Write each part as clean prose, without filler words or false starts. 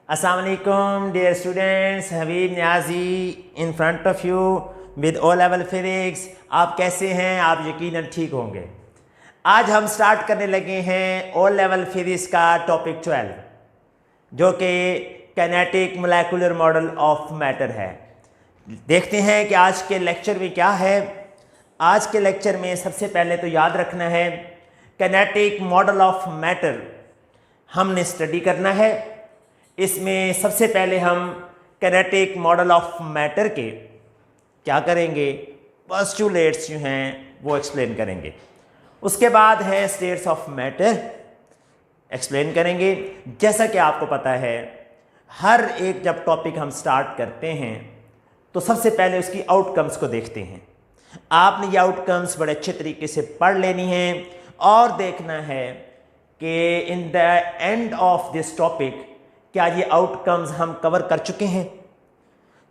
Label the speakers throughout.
Speaker 1: Assalamu alaikum, dear students. Habib Niazi in front of you with O level physics. आप कैसे हैं? आप यकीनन ठीक होंगे। आज हम स्टार्ट करने लगे हैं O level physics का टॉपिक 12 जो कि kinetic molecular model of matter है। देखते हैं कि आज के लेक्चर में क्या है। आज के लेक्चर में सबसे पहले तो याद रखना है काइनेटिक मॉडल ऑफ मैटर हमने स्टडी करना है। इसमें सबसे पहले हम काइनेटिक मॉडल ऑफ मैटर के क्या करेंगे, पोस्टुलेट्स जो हैं वो एक्सप्लेन करेंगे। उसके बाद है स्टेट्स ऑफ मैटर एक्सप्लेन करेंगे। जैसा कि आपको पता है हर एक जब टॉपिक हम स्टार्ट करते हैं तो सबसे पहले उसकी आउटकम्स को देखते हैं। आपने ये आउटकम्स बड़े अच्छे तरीके से पढ़ लेनी है और देखना है कि in the end of this topic क्या ये आउटकम्स हम कवर कर चुके हैं।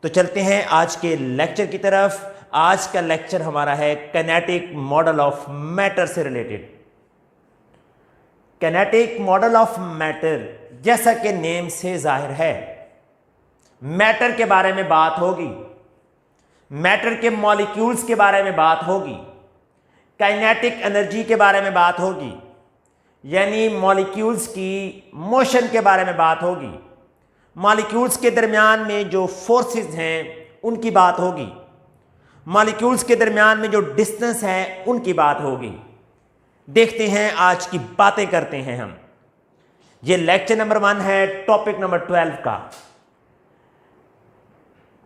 Speaker 1: तो चलते हैं आज के लेक्चर की तरफ। आज का लेक्चर हमारा है काइनेटिक मॉडल ऑफ मैटर से related. Kinetic model of matter जैसा कि नेम से जाहिर है मैटर के बारे में बात होगी, मैटर के मॉलिक्यूल्स के बारे में बात होगी, काइनेटिक एनर्जी के बारे में बात होगी, यानी मॉलिक्यूल्स की मोशन के बारे में बात होगी, मॉलिक्यूल्स के दरमियान में जो फोर्सेस हैं उनकी बात होगी, मॉलिक्यूल्स के दरमियान में जो डिस्टेंस है उनकी बात होगी। देखते हैं आज की बातें करते हैं हम। ये लेक्चर नंबर 1 है टॉपिक नंबर 12 का।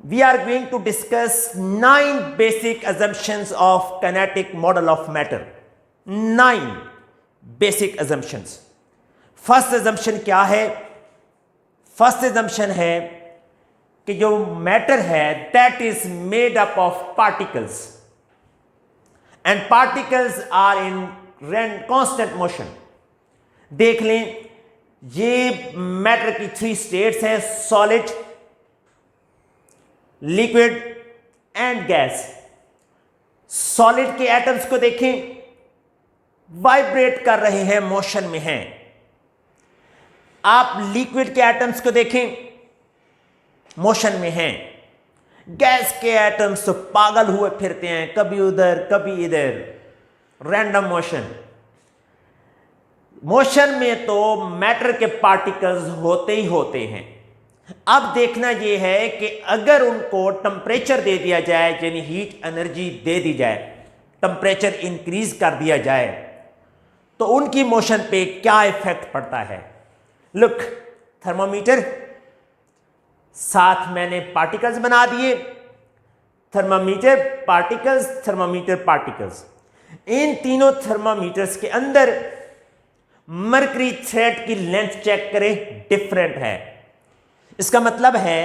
Speaker 1: We are going to discuss 9 basic assumptions of kinetic model of matter. 9 basic assumptions. First assumption क्या है? फर्स्ट assumption है कि जो मैटर है that is made up of particles and particles are in constant motion. देख लें ये matter की 3 स्टेट्स हैं, solid, liquid and gas. Solid के एटम्स को देखें, वाइब्रेट कर रहे हैं, मोशन में हैं। आप लिक्विड के एटम्स को देखें, मोशन में हैं। गैस के एटम्स तो पागल हुए फिरते हैं, कभी उधर कभी इधर, रैंडम मोशन। मोशन में तो मैटर के पार्टिकल्स होते ही होते हैं। अब देखना यह है कि अगर उनको टेम्परेचर दे दिया जाए, यानी हीट एनर्जी दे दी जाए, टेम्परेचर इंक्रीज कर दिया जाए, तो उनकी मोशन पे क्या इफेक्ट पड़ता है। लुक, थर्मोमीटर, साथ मैंने पार्टिकल्स बना दिए, थर्मोमीटर पार्टिकल्स, थर्मोमीटर पार्टिकल्स। इन तीनों थर्मोमीटर्स के अंदर मरकरी थ्रेड की लेंथ चेक करें, डिफरेंट है। इसका मतलब है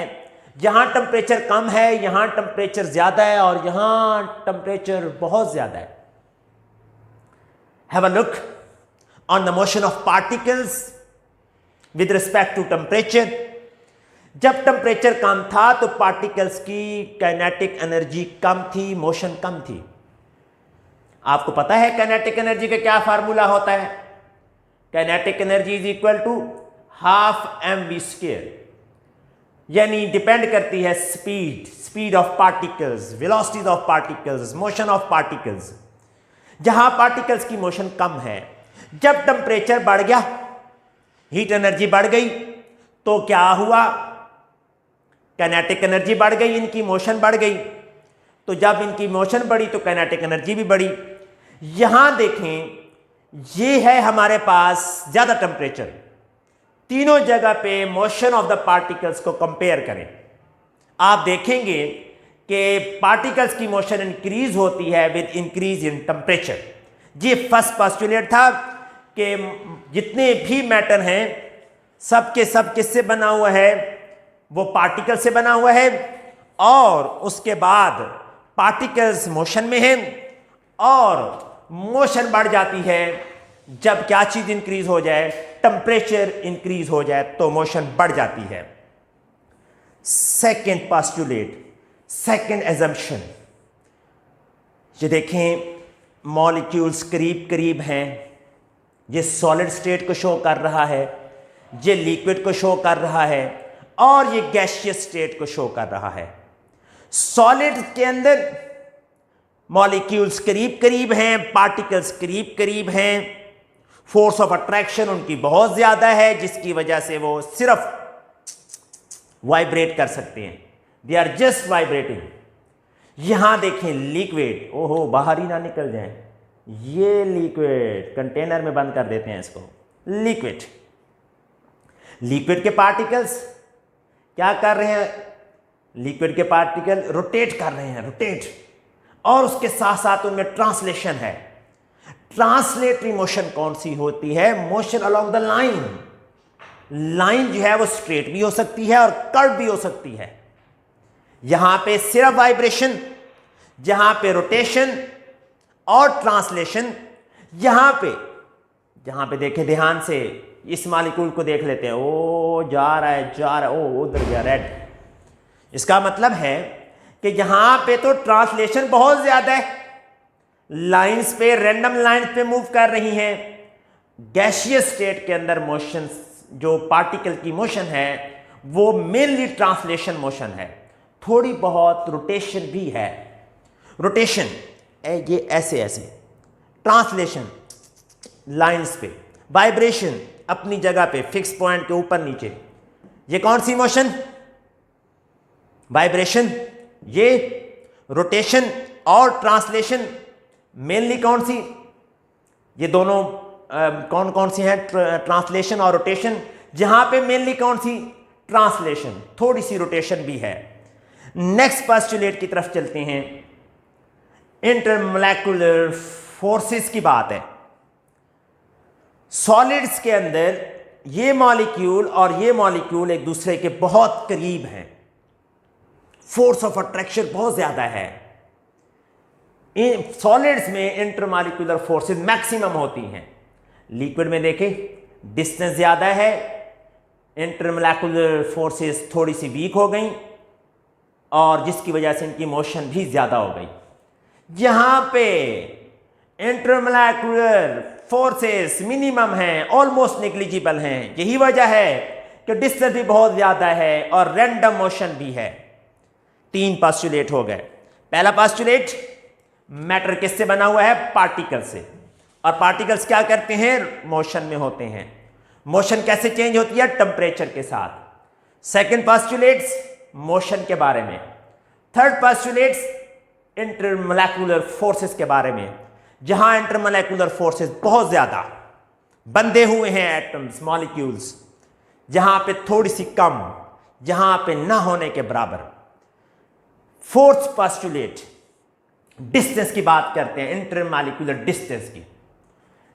Speaker 1: यहां टेम्परेचर कम है, यहां टेम्परेचर ज्यादा है और यहां टेम्परेचर बहुत ज्यादा है। Have a look on the motion of particles with respect to temperature. जब टेम्परेचर कम था तो पार्टिकल्स की काइनेटिक एनर्जी कम थी, मोशन कम थी। आपको पता है काइनेटिक एनर्जी का क्या फार्मूला होता है? Kinetic energy is equal to half mv², यानी डिपेंड करती है speed of particles, velocities of particles, motion of particles. जहां पार्टिकल्स की मोशन कम है, जब टेम्परेचर बढ़ गया, हीट एनर्जी बढ़ गई, तो क्या हुआ? काइनेटिक एनर्जी बढ़ गई, इनकी मोशन बढ़ गई। तो जब इनकी मोशन बढ़ी तो काइनेटिक एनर्जी भी बढ़ी। यहां देखें, ये है हमारे पास ज्यादा टेम्परेचर। तीनों जगह पे मोशन ऑफ द पार्टिकल्स को कंपेयर करें, आप देखेंगे कि पार्टिकल्स की मोशन इंक्रीज होती है विद इंक्रीज इन टेम्परेचर। ये फर्स्ट पोस्टुलेट था कि जितने भी मैटर हैं सब के सब किससे बना हुआ है? वो पार्टिकल से बना हुआ है। और उसके बाद पार्टिकल्स मोशन में हैं और मोशन बढ़ जाती है जब क्या चीज इंक्रीज हो जाए, टेम्परेचर इंक्रीज हो जाए तो मोशन बढ़ जाती है। सेकेंड पोस्टुलेट, सेकेंड एजम्पशन, ये देखें मॉलिक्यूल्स करीब करीब हैं। ये सॉलिड स्टेट को शो कर रहा है, ये लिक्विड को शो कर रहा है और ये गैसियस स्टेट को शो कर रहा है। सॉलिड के अंदर मॉलिक्यूल्स करीब करीब हैं, पार्टिकल्स करीब करीब हैं, फोर्स ऑफ अट्रैक्शन उनकी बहुत ज्यादा है, जिसकी वजह से वो सिर्फ वाइब्रेट कर सकते हैं, दे आर जस्ट वाइब्रेटिंग। यहां देखें लिक्विड, ओहो बाहर ही ना निकल जाए, ये लिक्विड कंटेनर में बंद कर देते हैं इसको। लिक्विड, लिक्विड के पार्टिकल्स क्या कर रहे हैं? लिक्विड के पार्टिकल रोटेट कर रहे हैं, रोटेट, और उसके साथ साथ उनमें ट्रांसलेशन है। ट्रांसलेटरी मोशन कौन सी होती है? Motion along the line. Line जो है वो स्ट्रेट भी हो सकती है और कर्व भी हो सकती है। यहां पे सिर्फ वाइब्रेशन, जहां पे रोटेशन और ट्रांसलेशन। जहां पे देखें ध्यान से, इस मॉलिक्यूल को देख लेते हैं, ओ जा रहा है, ओ उधर गया रेड। इसका मतलब है कि यहां पे तो ट्रांसलेशन बहुत ज्यादा है, लाइंस पे, रैंडम लाइंस पे मूव कर रही हैं। गैसियस स्टेट के अंदर मोशन, जो पार्टिकल की मोशन है वो मेनली ट्रांसलेशन मोशन है, थोड़ी बहुत रोटेशन भी है। रोटेशन ये ऐसे ऐसे, ट्रांसलेशन लाइंस पे, वाइब्रेशन अपनी जगह पे फिक्स पॉइंट के ऊपर नीचे। ये कौन सी मोशन? वाइब्रेशन। ये रोटेशन और ट्रांसलेशन मेनली कौन सी? ये दोनों कौन कौन सी हैं? ट्रांसलेशन और रोटेशन। जहां पे मेनली कौन सी? ट्रांसलेशन, थोड़ी सी रोटेशन भी है। नेक्स्ट पोस्टुलेट की तरफ चलते हैं। इंटरमोलेकुलर फोर्सेस की बात है। सॉलिड्स के अंदर ये मॉलिक्यूल और ये मॉलिक्यूल एक दूसरे के बहुत करीब हैं, फोर्स ऑफ अट्रैक्शन बहुत ज्यादा है। सॉलिड्स में इंटरमॉलिक्यूलर फोर्सेस मैक्सिमम होती हैं। लिक्विड में देखें डिस्टेंस ज्यादा है, इंटरमोलेकुलर फोर्सेस थोड़ी सी वीक हो गई और जिसकी वजह से इनकी मोशन भी ज्यादा हो गई। यहां पे इंटरमोलेकुलर फोर्सेस मिनिमम हैं, ऑलमोस्ट नेग्लिजिबल हैं। यही वजह है कि डिस्टेंस भी बहुत ज्यादा है और रैंडम मोशन भी है। 3 पोस्टुलेट हो गए। पहला पोस्टुलेट, मैटर किससे बना हुआ है? पार्टिकल से। और पार्टिकल्स क्या करते हैं? मोशन में होते हैं। मोशन कैसे चेंज होती है? टेम्परेचर के साथ। सेकंड पोस्टुलेट्स मोशन के बारे में। थर्ड पोस्टुलेट्स इंटरमोलेकुलर फोर्सेस के बारे में, जहां इंटरमोलेकुलर फोर्सेस बहुत ज्यादा बंधे हुए हैं एटम्स, मॉलिक्यूल्स, जहां पे थोड़ी सी कम, जहां पे ना होने के बराबर। फोर्थ पोस्टुलेट, डिस्टेंस की बात करते हैं, इंटरमॉलिक्यूलर डिस्टेंस की।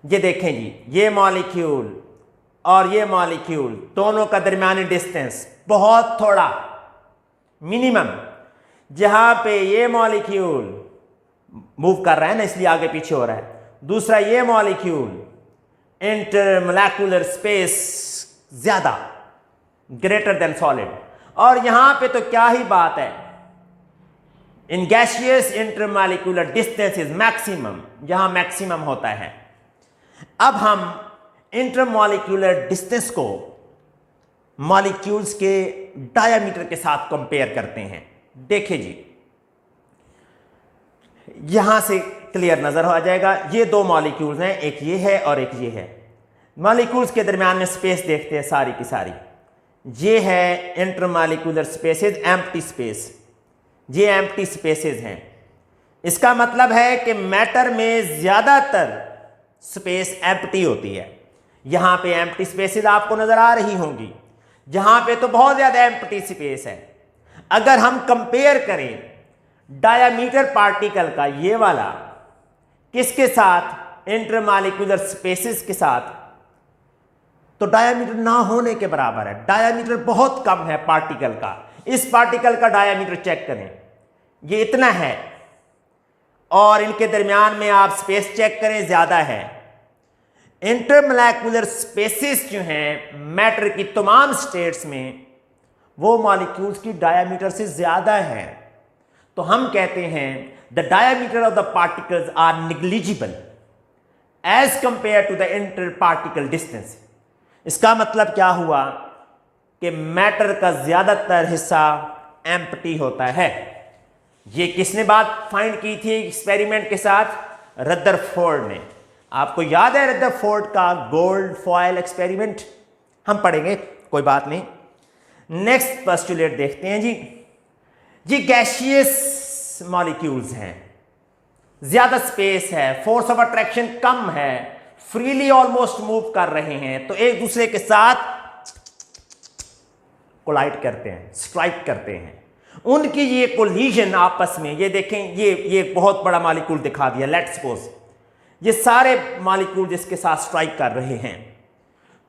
Speaker 1: ये देखें जी, ये मॉलिक्यूल और ये मॉलिक्यूल दोनों का दरमियानी डिस्टेंस बहुत थोड़ा, मिनिमम। जहां पे ये मॉलिक्यूल मूव कर रहा है ना, इसलिए आगे पीछे हो रहा है। दूसरा ये मॉलिक्यूल इंटरमोलेकुलर स्पेस ज्यादा, ग्रेटर देन सॉलिड। और यहां पे तो क्या ही बात है, in gaseous intermolecular distance is maximum, जहां मैक्सिमम होता है। अब हम इंटरमॉलिक्यूलर डिस्टेंस को मॉलिक्यूल्स के डायामीटर के साथ कंपेयर करते हैं। देखिए जी, यहां से क्लियर नजर आ जाएगा। ये 2 मॉलिक्यूल्स हैं, एक ये है और एक ये है। मॉलिक्यूल्स के दरमियान में स्पेस देखते हैं सारी की सारी। ये है इंटरमॉलिक्यूलर स्पेसेस, एम्प्टी स्पेस। ये एम्प्टी स्पेसेस हैं। इसका मतलब है कि मैटर में ज्यादातर स्पेस एम्प्टी होती है। यहां पे एम्प्टी स्पेसेस आपको नजर आ रही होंगी, जहां पे तो बहुत ज्यादा एम्प्टी स्पेस है। अगर हम कंपेयर करें डायामीटर पार्टिकल का ये वाला किसके साथ? इंटरमॉलिक्यूलर स्पेसेस के साथ, तो डायामीटर ना होने के बराबर है। डायामीटर बहुत कम है पार्टिकल का। इस पार्टिकल का डायामीटर चेक करें, ये इतना है, और इनके दरमियान में आप स्पेस चेक करें, ज्यादा है। इंटरमोलेकुलर स्पेसेस जो हैं मैटर की तमाम स्टेट्स में, वो मॉलिक्यूल्स की डायामीटर से ज्यादा है। तो हम कहते हैं the diameter of the particles are negligible as compare to the inter particle distance. इसका मतलब क्या हुआ कि मैटर का ज्यादातर हिस्सा एम्प्टी होता है। ये किसने बात फाइंड की थी एक्सपेरिमेंट के साथ? रदरफोर्ड ने। आपको याद है रदरफोर्ड का गोल्ड फॉयल एक्सपेरिमेंट? हम पढ़ेंगे, कोई बात नहीं। नेक्स्ट पोस्टुलेट देखते हैं जी गैसियस मॉलिक्यूल्स हैं, ज्यादा स्पेस है, फोर्स ऑफ अट्रैक्शन कम है, फ्रीली ऑलमोस्ट मूव कर रहे हैं, तो एक दूसरे के साथ कोलाइड करते हैं, स्ट्राइक करते हैं। उनकी ये कोलिजन आपस में, ये देखें, ये बहुत बड़ा मॉलिक्यूल दिखा दिया, लेट्स सपोज ये सारे मॉलिक्यूल जिसके साथ स्ट्राइक कर रहे हैं,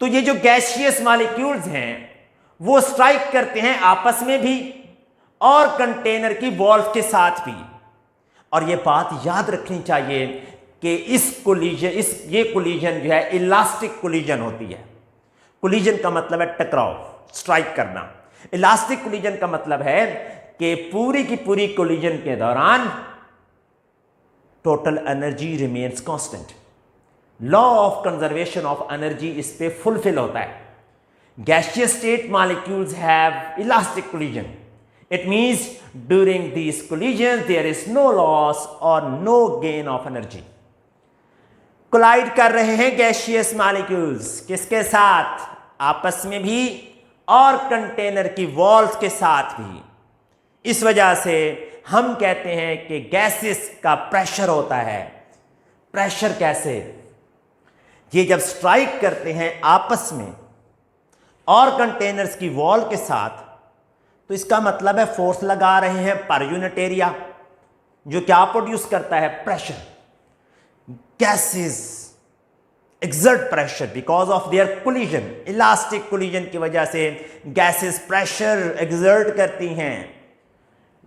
Speaker 1: तो ये जो गैसियस मॉलिक्यूल्स हैं वो स्ट्राइक करते हैं आपस में भी और कंटेनर की वॉल्व के साथ भी। और ये बात याद रखनी चाहिए कि ये कोलिजन जो है इलास्टिक कोलिजन होती है। कोलिजन का मतलब है टकराव, स्ट्राइक करना। इलास्टिक कोलिजन का मतलब है कि पूरी की पूरी कोलिजन के दौरान total energy remains constant. Law of conservation of energy इस पे फुलफिल होता है। Gaseous state molecules have elastic collision. It means during these collisions there is no loss or no gain of energy। Collide कर रहे हैं gaseous molecules, किसके साथ? आपस में भी और कंटेनर की वॉल्स के साथ भी। इस वजह से हम कहते हैं कि गैसेस का प्रेशर होता है। प्रेशर कैसे? ये जब स्ट्राइक करते हैं आपस में और कंटेनर्स की वॉल के साथ, तो इसका मतलब है फोर्स लगा रहे हैं पर यूनिट एरिया, जो क्या प्रोड्यूस करता है? Pressure. Gases exert pressure because of their collision. Elastic collision की वजह से गैसेस प्रेशर एक्सर्ट करती हैं।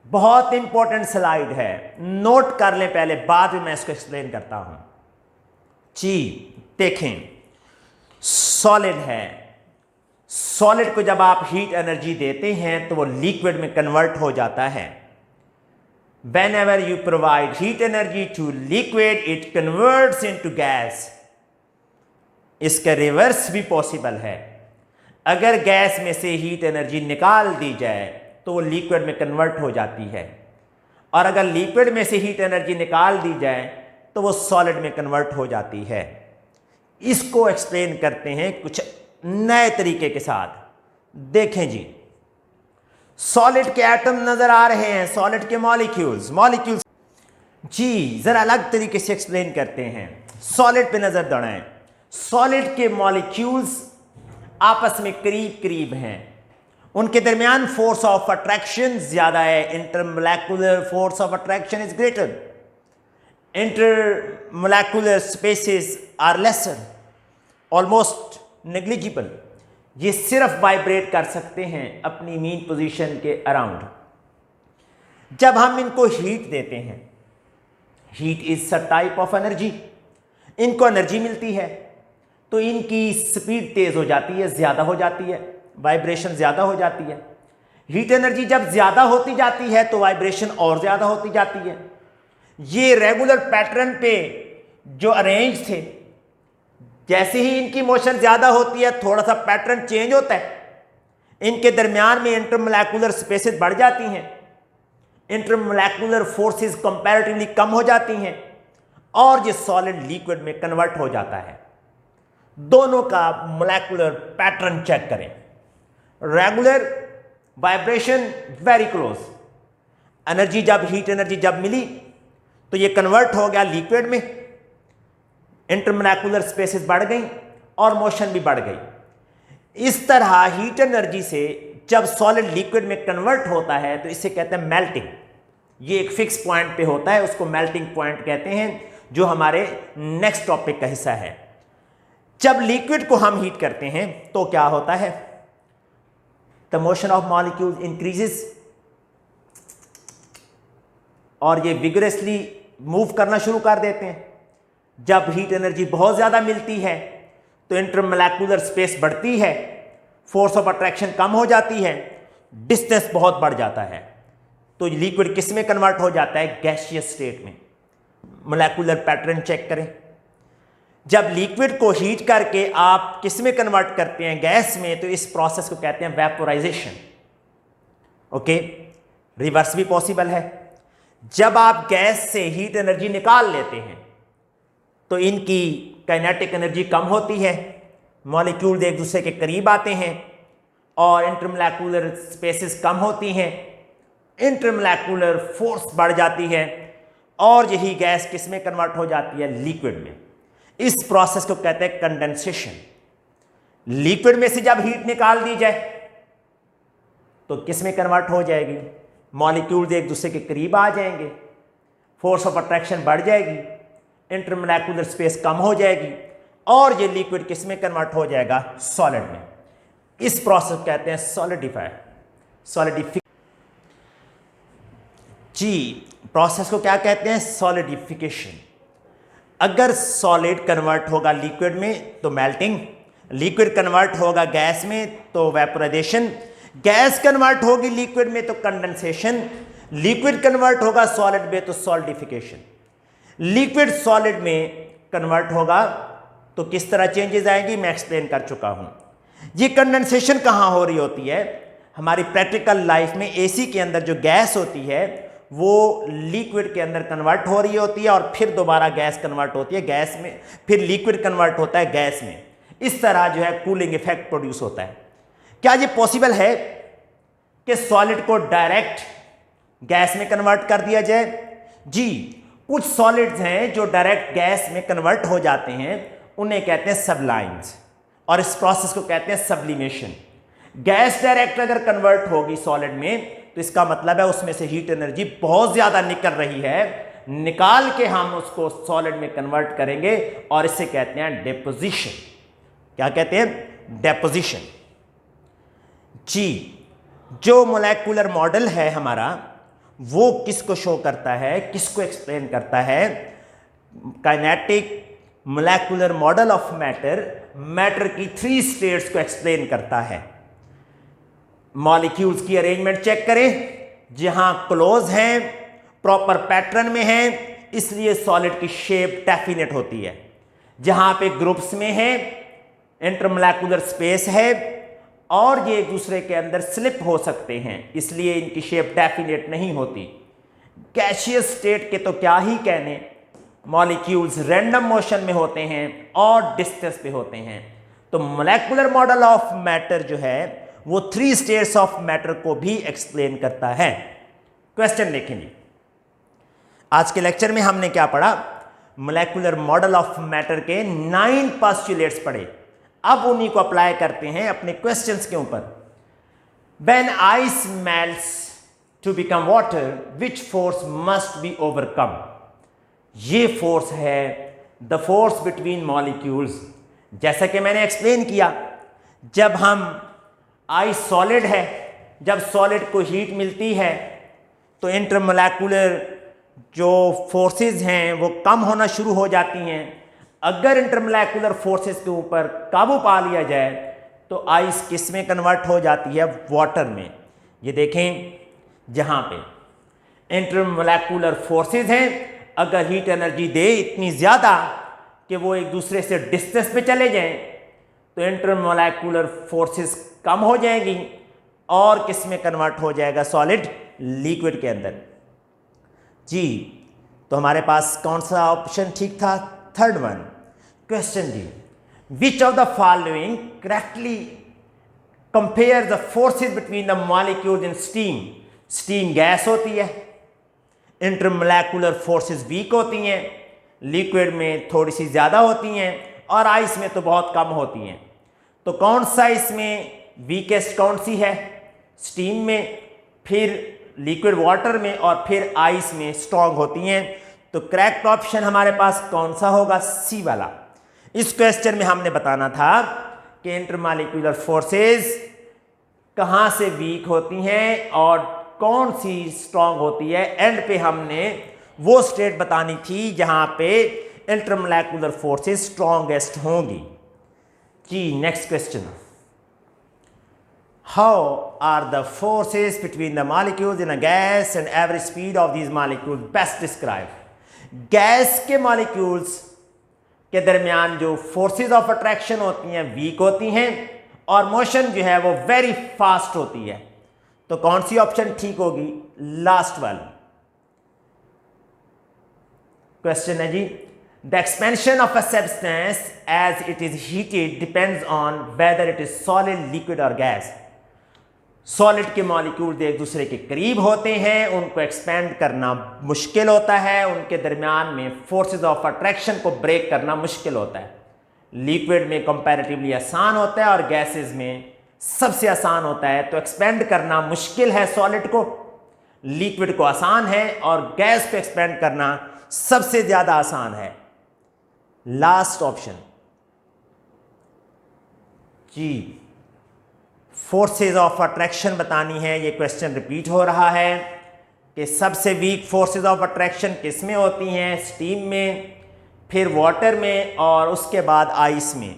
Speaker 1: बहुत इंपॉर्टेंट स्लाइड है, नोट कर लें पहले, बाद में मैं इसको एक्सप्लेन करता हूं जी। देखें, सॉलिड है, सॉलिड को जब आप हीट एनर्जी देते हैं तो वो लिक्विड में कन्वर्ट हो जाता है। whenever you provide heat energy to liquid it converts into gas। इसका रिवर्स भी पॉसिबल है। अगर गैस में से हीट एनर्जी निकाल दी जाए तो वो लिक्विड में कन्वर्ट हो जाती है, और अगर लिक्विड में से हीट एनर्जी निकाल दी जाए तो वो सॉलिड में कन्वर्ट हो जाती है। इसको एक्सप्लेन करते हैं कुछ नए तरीके के साथ। देखें जी, सॉलिड के एटम नजर आ रहे हैं, सॉलिड के मॉलिक्यूल्स जी जरा अलग तरीके से एक्सप्लेन करते हैं। सॉलिड पे नजर दौड़ाएं। सॉलिड के मॉलिक्यूल्स आपस में करीब करीब हैं, उनके दरमियान फोर्स ऑफ अट्रैक्शन ज्यादा है। Intermolecular force of attraction is greater, intermolecular spaces are lesser, almost negligible. ये सिर्फ वाइब्रेट कर सकते हैं अपनी मीन पोजीशन के अराउंड। जब हम इनको हीट देते हैं, heat is a type of energy, इनको एनर्जी मिलती है तो इनकी स्पीड तेज हो जाती है, ज्यादा हो जाती है, वाइब्रेशन ज्यादा हो जाती है। हीट एनर्जी जब ज्यादा होती जाती है तो वाइब्रेशन और ज्यादा होती जाती है। ये रेगुलर पैटर्न पे जो अरेंज थे, जैसे ही इनकी मोशन ज्यादा होती है थोड़ा सा पैटर्न चेंज होता है, इनके दरमियान में इंटरमोलेकुलर स्पेसेस बढ़ जाती हैं, इंटरमोलेकुलर फोर्सेस कंपैरेटिवली कम हो जाती हैं, और ये सॉलिड लिक्विड में कन्वर्ट हो जाता है। दोनों का मोलेकुलर पैटर्न चेक करें। Regular vibration very close, energy जब हीट एनर्जी जब मिली तो ये कन्वर्ट हो गया लिक्विड में, इंटरमोलेकुलर स्पेसेस बढ़ गई और मोशन भी बढ़ गई। इस तरह हीट एनर्जी से जब सॉलिड लिक्विड में कन्वर्ट होता है तो इसे कहते हैं मेल्टिंग। ये एक फिक्स पॉइंट पे होता है, उसको मेल्टिंग पॉइंट कहते हैं, जो हमारे नेक्स्ट टॉपिक का हिस्सा है। जब लिक्विड को हम हीट करते हैं तो क्या होता है? The motion of molecules increases, और ये विगरसली मूव करना शुरू कर देते हैं। जब हीट एनर्जी बहुत ज्यादा मिलती है तो इंटरमोलेकुलर स्पेस बढ़ती है, फोर्स ऑफ अट्रैक्शन कम हो जाती है, डिस्टेंस बहुत बढ़ जाता है, तो लिक्विड किस में कन्वर्ट हो जाता है? गैसियस स्टेट में। मोलेकुलर पैटर्न चेक करें। जब लिक्विड को हीट करके आप किस में कन्वर्ट करते हैं, गैस में, तो इस प्रोसेस को कहते हैं वेपोराइजेशन। ओके, रिवर्स भी पॉसिबल है। जब आप गैस से हीट एनर्जी निकाल लेते हैं तो इनकी काइनेटिक एनर्जी कम होती है, मॉलिक्यूल एक दूसरे के करीब आते हैं और इंटरमोलेकुलर स्पेसेस कम होती हैं, इंटरमोलेकुलर फोर्स बढ़ जाती है और यही गैस किस में कन्वर्ट हो जाती है, लिक्विड में। इस प्रोसेस को कहते हैं कंडेंसेशन। लिक्विड में से जब हीट निकाल दी जाए तो किस में कन्वर्ट हो जाएगी, मॉलिक्यूल्स एक दूसरे के करीब आ जाएंगे, फोर्स ऑफ अट्रैक्शन बढ़ जाएगी, इंटरमोलेकुलर स्पेस कम हो जाएगी और ये लिक्विड किस में कन्वर्ट हो जाएगा, सॉलिड में। इस प्रोसेस को कहते हैं सॉलिडिफिकेशन। जी, प्रोसेस को क्या कहते हैं, सॉलिडिफिकेशन। अगर सॉलिड कन्वर्ट होगा लिक्विड में तो मेल्टिंग, लिक्विड कन्वर्ट होगा गैस में तो वेपोराइजेशन, गैस कन्वर्ट होगी लिक्विड में तो कंडेंसेशन, लिक्विड कन्वर्ट होगा सॉलिड में तो सॉलिडिफिकेशन। लिक्विड सॉलिड में कन्वर्ट होगा तो किस तरह चेंजेस आएंगी, मैं एक्सप्लेन कर चुका हूं। ये कंडेंसेशन कहां हो रही होती है, हमारी प्रैक्टिकल लाइफ में एसी के अंदर जो गैस होती है वो लिक्विड के अंदर कन्वर्ट हो रही होती है और फिर दोबारा गैस कन्वर्ट होती है गैस में, फिर लिक्विड कन्वर्ट होता है गैस में। इस तरह जो है कूलिंग इफेक्ट प्रोड्यूस होता है। क्या ये पॉसिबल है कि सॉलिड को डायरेक्ट गैस में कन्वर्ट कर दिया जाए? जी, कुछ सॉलिड्स हैं जो डायरेक्ट गैस में कन्वर्ट हो जाते हैं, उन्हें कहते हैं सबलाइम्स और इस प्रोसेस को कहते हैं सब्लिमेशन। गैस डायरेक्ट अगर कन्वर्ट होगी सॉलिड में तो इसका मतलब है उसमें से हीट एनर्जी बहुत ज्यादा निकल रही है, निकाल के हम उसको सॉलिड में कन्वर्ट करेंगे और इसे कहते हैं डेपोजिशन। क्या कहते हैं, डेपोजिशन। जी, जो मोलेकुलर मॉडल है हमारा वो किसको शो करता है, किसको एक्सप्लेन करता है, kinetic molecular model of matter, matter की 3 स्टेट्स को एक्सप्लेन करता है। मॉलिक्यूल्स की अरेंजमेंट चेक करें, जहां क्लोज हैं, प्रॉपर पैटर्न में हैं, इसलिए सॉलिड की शेप डेफिनेट होती है। जहां पे ग्रुप्स में है, इंटरमोलेकुलर स्पेस है और ये एक दूसरे के अंदर स्लिप हो सकते हैं, इसलिए इनकी शेप डेफिनेट नहीं होती। गैसियस स्टेट के तो क्या ही कहने, मॉलिक्यूल्स रैंडम मोशन में होते हैं और डिस्टेंस पे होते हैं। तो मोलेकुलर मॉडल ऑफ मैटर जो है वो 3 स्टेट्स ऑफ मैटर को भी एक्सप्लेन करता है। क्वेश्चन देखेंगे, आज के लेक्चर में हमने क्या पढ़ा, मोलेकुलर मॉडल ऑफ मैटर के 9 पोस्टुलेट्स पढ़े। अब उन्हीं को अप्लाई करते हैं अपने क्वेश्चंस के ऊपर। When ice melts to become water, which force must be overcome? ये फोर्स है द फोर्स बिटवीन मॉलिक्यूल्स। जैसा कि मैंने एक्सप्लेन किया, जब हम आइस सॉलिड है, जब सॉलिड को हीट मिलती है तो इंटरमोलेकुलर जो फोर्सेस हैं वो कम होना शुरू हो जाती हैं। अगर इंटरमोलेकुलर फोर्सेस के ऊपर काबू पा लिया जाए तो आइस किस में कन्वर्ट हो जाती है, वाटर में। ये देखें, जहां पे इंटरमोलेकुलर फोर्सेस हैं, अगर हीट एनर्जी दे इतनी ज्यादा कि वो एक दूसरे से डिस्टेंस पे चले जाएं तो इंटरमोलेकुलर फोर्सेस कम हो जाएंगी और किस में कन्वर्ट हो जाएगा, सॉलिड लिक्विड के अंदर। जी, तो हमारे पास कौन सा ऑप्शन ठीक था, 3rd वन। क्वेश्चन जी, which of the following correctly compare the forces between the molecules in steam? Steam gas होती है, इंटरमोलेकुलर फोर्सेस वीक होती हैं, लिक्विड में थोड़ी सी ज्यादा होती हैं और आइस में तो बहुत कम होती हैं। तो कौन सा इसमें वीकेस्ट कौन सी है, स्टीम में, फिर लिक्विड वाटर में और फिर आइस में स्ट्रॉन्ग होती हैं। तो करेक्ट ऑप्शन हमारे पास कौन सा होगा, सी वाला। इस क्वेश्चन में हमने बताना था कि इंटरमॉलिक्यूलर फोर्सेस कहां से वीक होती हैं और कौन सी स्ट्रॉन्ग होती है। एंड पे हमने वो स्टेट बतानी थी जहां पे इंटरमोलेकुलर फोर्सेस स्ट्रॉन्गेस्ट होंगी। जी, next question, how are the forces between the molecules in a gas and average speed of these molecules best describe? Gas के मॉलिक्यूल्स के दरमियान जो फोर्सेस ऑफ अट्रैक्शन होती हैं वीक होती हैं और मोशन जो है वो वेरी फास्ट होती है। तो कौन सी ऑप्शन ठीक होगी? लास्ट वाली। क्वेश्चन है जी, the expansion of a substance as it is heated depends on whether it is solid, liquid और गैस। सॉलिड के मॉलिक्यूल एक दूसरे के करीब होते हैं, उनको एक्सपेंड करना मुश्किल होता है, उनके दरमियान में फोर्सेस ऑफ अट्रैक्शन को ब्रेक करना मुश्किल होता है। लिक्विड में कंपैरेटिवली आसान होता है और गैसेस में सबसे आसान होता है। तो एक्सपेंड करना मुश्किल है सॉलिड को, लिक्विड को आसान है, और गैस को एक्सपेंड करना सबसे ज्यादा आसान है। लास्ट ऑप्शन जी, फोर्सेस ऑफ अट्रैक्शन बतानी है। ये क्वेश्चन रिपीट हो रहा है कि सबसे वीक फोर्सेस ऑफ अट्रैक्शन किस में होती हैं? स्टीम में, फिर वाटर में, और उसके बाद आइस में।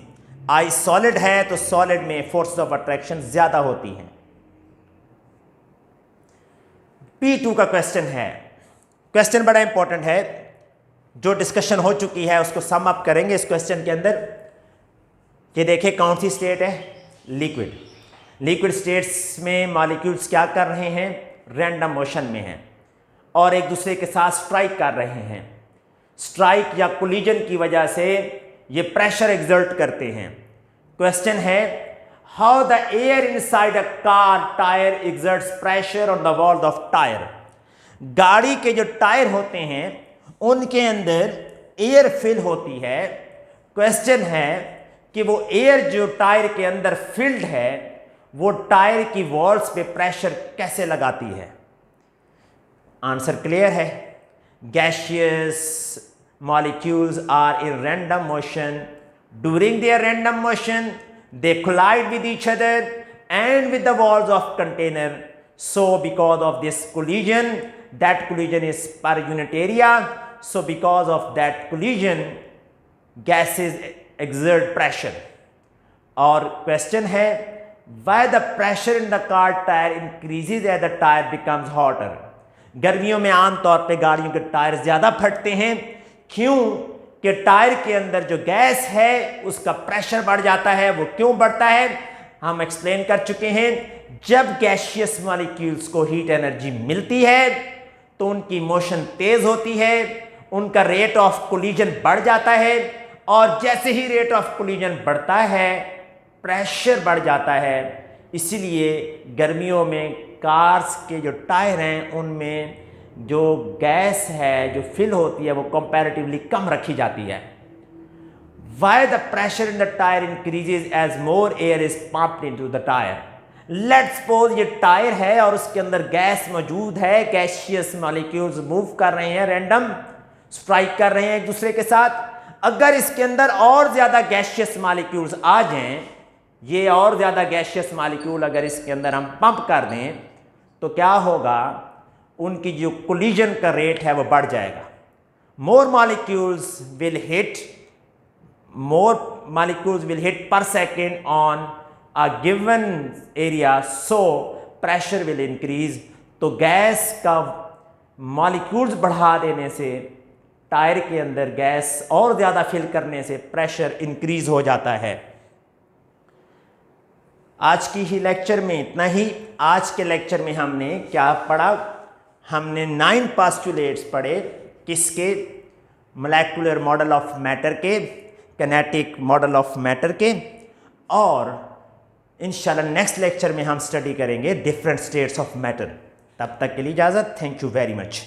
Speaker 1: आइस सॉलिड है तो सॉलिड में फोर्सेस ऑफ अट्रैक्शन ज्यादा होती हैं। P2 का क्वेश्चन है। क्वेश्चन बड़ा इंपॉर्टेंट है, जो डिस्कशन हो चुकी है उसको सम अप करेंगे इस क्वेश्चन के अंदर। ये देखिए कौन सी स्टेट है? लिक्विड। लिक्विड स्टेट्स में मॉलिक्यूल्स क्या कर रहे हैं? रैंडम मोशन में हैं और एक दूसरे के साथ स्ट्राइक कर रहे हैं। स्ट्राइक या कोलिजन की वजह से ये प्रेशर एक्सर्ट करते हैं। क्वेश्चन है, how the air inside a car tyre exerts pressure on the walls of tyre. गाड़ी के जो टायर होते हैं उनके अंदर एयर फिल होती है। क्वेश्चन है कि वो एयर जो टायर के अंदर फिल्ड है वो टायर की वॉल्स पे प्रेशर कैसे लगाती है? आंसर क्लियर है। Gaseous molecules are in random motion. During their random motion, they collide with each other and with the walls of container. So because of this collision, that collision is per unit area. So because of that collision, gases exert pressure. और question है, why the pressure in the car tire increases as the tire becomes hotter. गर्मियों में आमतौर पे गाड़ियों के tyre ज्यादा फटते हैं। क्यों? कि टायर के अंदर जो गैस है उसका प्रेशर बढ़ जाता है। वो क्यों बढ़ता है हम एक्सप्लेन कर चुके हैं। जब गैसियस मॉलिक्यूल्स को हीट एनर्जी मिलती है तो उनकी मोशन तेज होती है, उनका रेट ऑफ कोलिजन बढ़ जाता है, और जैसे ही रेट ऑफ कोलिजन बढ़ता है प्रेशर बढ़ जाता है। इसीलिए गर्मियों में कार्स के जो टायर हैं उनमें जो गैस है जो फिल होती है वो कंपैरेटिवली कम रखी जाती है। Why the pressure in the tire increases as more air is pumped into the tire. Let's suppose ये टायर है और उसके अंदर गैस मौजूद है, गैसियस मॉलिक्यूल्स मूव कर रहे हैं, रैंडम स्ट्राइक कर रहे हैं एक दूसरे के साथ। अगर इसके अंदर और ज्यादा गैसियस मॉलिक्यूल्स आ जाएं, ये और ज्यादा गैसियस मॉलिक्यूल अगर इसके अंदर हम पंप कर दें तो क्या होगा? उनकी जो कोलिजन का रेट है वो बढ़ जाएगा। मोर मॉलिक्यूल्स विल हिट पर second on a given area, so pressure will increase. तो गैस का मॉलिक्यूल्स बढ़ा देने से, टायर के अंदर गैस और ज्यादा फिल करने से प्रेशर इंक्रीज हो जाता है। आज की ही लेक्चर में इतना ही। आज के लेक्चर में हमने क्या पढ़ा? हमने 9 पोस्टुलेट्स पढ़े। किसके? मोलेकुलर मॉडल ऑफ मैटर के, किनेटिक मॉडल ऑफ मैटर के, और इंशाल्लाह नेक्स्ट लेक्चर में हम स्टडी करेंगे डिफरेंट स्टेट्स ऑफ मैटर। तब तक के लिए इजाज़त। Thank you very much.